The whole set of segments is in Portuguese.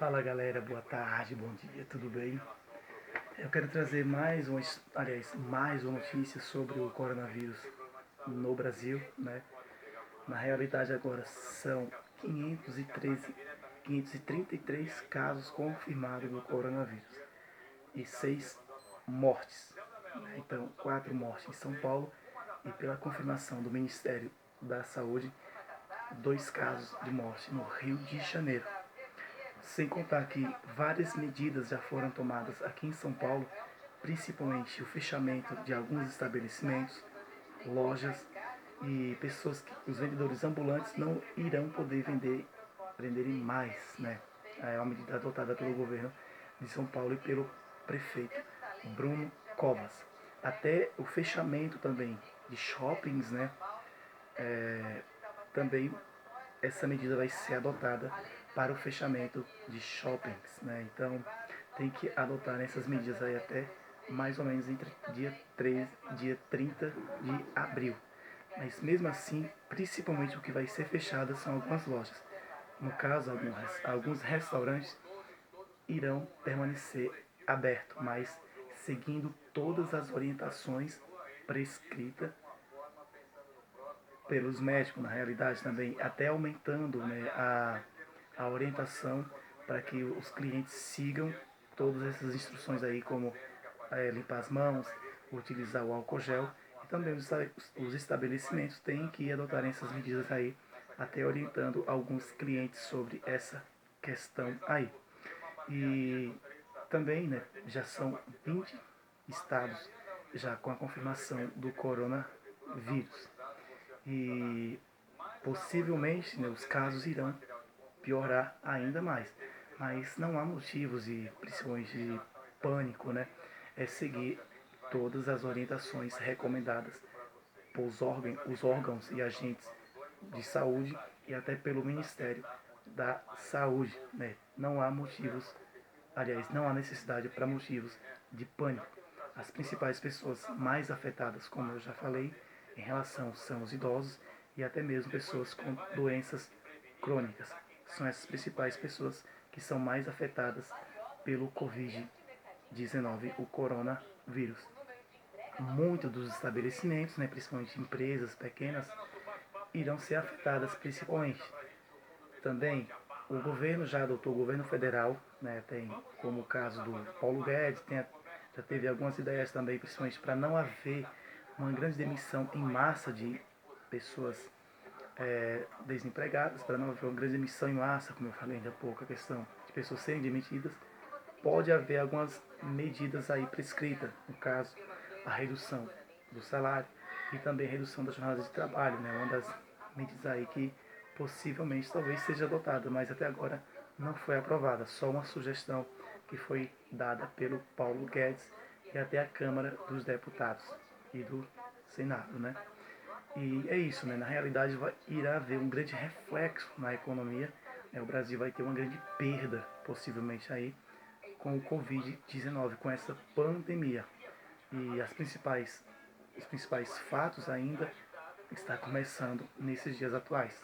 Fala galera, boa tarde, bom dia, tudo bem? Eu quero trazer mais uma notícia sobre o coronavírus no Brasil, né? Na realidade agora são 533 casos confirmados do coronavírus e 6 mortes, né? Então 4 mortes em São Paulo e pela confirmação do Ministério da Saúde, 2 casos de morte no Rio de Janeiro. Sem contar que várias medidas já foram tomadas aqui em São Paulo, principalmente o fechamento de alguns estabelecimentos, lojas e os vendedores ambulantes não irão poder venderem mais, né? É uma medida adotada pelo governo de São Paulo e pelo prefeito Bruno Covas. Até o fechamento também de shoppings, né? Também essa medida vai ser adotada para o fechamento de shoppings, né? Então tem que adotar essas medidas aí até mais ou menos entre dia 13 e dia 30 de abril. Mas mesmo assim, principalmente o que vai ser fechado são algumas lojas. No caso, alguns restaurantes irão permanecer abertos, mas seguindo todas as orientações prescritas pelos médicos, na realidade também, até aumentando, né, a orientação para que os clientes sigam todas essas instruções aí, como limpar as mãos, utilizar o álcool gel, e também os estabelecimentos têm que adotar essas medidas aí, até orientando alguns clientes sobre essa questão aí. E também, né, já são 20 estados já com a confirmação do coronavírus. E possivelmente, né, os casos irão piorar ainda mais. Mas não há motivos, e principalmente de pânico, né? É seguir todas as orientações recomendadas por os órgãos e agentes de saúde e até pelo Ministério da Saúde, né? Não há motivos, aliás, não há necessidade para motivos de pânico. As principais pessoas mais afetadas, como eu já falei, em relação são os idosos e até mesmo pessoas com doenças crônicas. São essas principais pessoas que são mais afetadas pelo Covid-19, o coronavírus. Muitos dos estabelecimentos, né, principalmente empresas pequenas, irão ser afetadas principalmente. Também o governo já adotou, o governo federal, né, tem como o caso do Paulo Guedes, já teve algumas ideias também, principalmente para não haver uma grande demissão em massa de pessoas desempregadas, para não haver uma grande demissão em massa, como eu falei ainda há pouco, a questão de pessoas serem demitidas. Pode haver algumas medidas aí prescritas, no caso, a redução do salário e também a redução das jornadas de trabalho, né? Uma das medidas aí que possivelmente talvez seja adotada, mas até agora não foi aprovada, só uma sugestão que foi dada pelo Paulo Guedes e até a Câmara dos Deputados e do Senado, né? E é isso, né? Na realidade irá haver um grande reflexo na economia, né? O Brasil vai ter uma grande perda, possivelmente aí, com o Covid-19, com essa pandemia. E os principais fatos ainda está começando nesses dias atuais.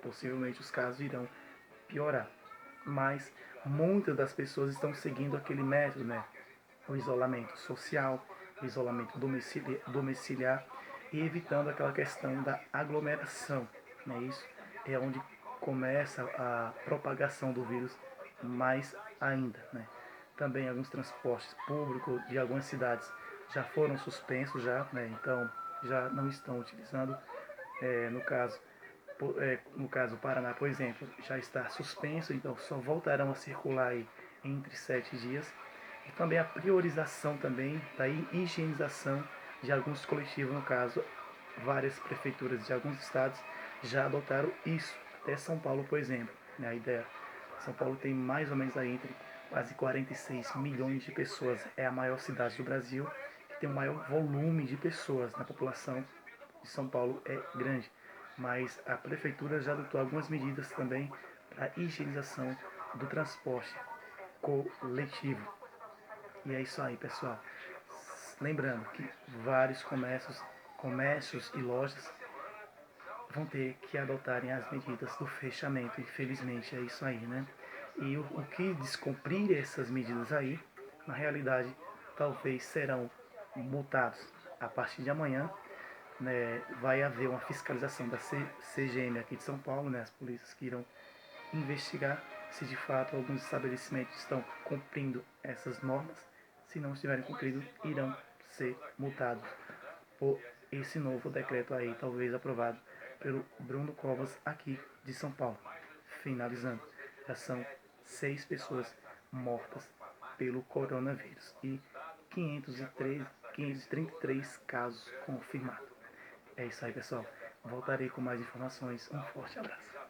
Possivelmente os casos irão piorar. Mas muitas das pessoas estão seguindo aquele método, né? O isolamento social, o isolamento domiciliar e evitando aquela questão da aglomeração. Né? Isso é onde começa a propagação do vírus mais ainda. Né? Também alguns transportes públicos de algumas cidades já foram suspensos já, né? Então já não estão utilizando. No caso, no caso, o Paraná, por exemplo, já está suspenso, então só voltarão a circular aí entre 7 dias. E também a priorização também da higienização de alguns coletivos, no caso, várias prefeituras de alguns estados já adotaram isso. Até São Paulo, por exemplo, né, a ideia. São Paulo tem mais ou menos aí entre quase 46 milhões de pessoas. É a maior cidade do Brasil, que tem o maior volume de pessoas na população de São Paulo, é grande. Mas a prefeitura já adotou algumas medidas também para a higienização do transporte coletivo. E é isso aí, pessoal. Lembrando que vários comércios e lojas vão ter que adotarem as medidas do fechamento. Infelizmente é isso aí, né? E o que descumprir essas medidas aí, na realidade, talvez serão multados. A partir de amanhã, né, vai haver uma fiscalização da CGM aqui de São Paulo, né, as polícias que irão investigar se de fato alguns estabelecimentos estão cumprindo essas normas. Se não estiverem cumprindo, irão ser multados por esse novo decreto aí, talvez aprovado pelo Bruno Covas aqui de São Paulo. Finalizando, já são 6 pessoas mortas pelo coronavírus e 533 casos confirmados. É isso aí, pessoal. Voltarei com mais informações. Um forte abraço.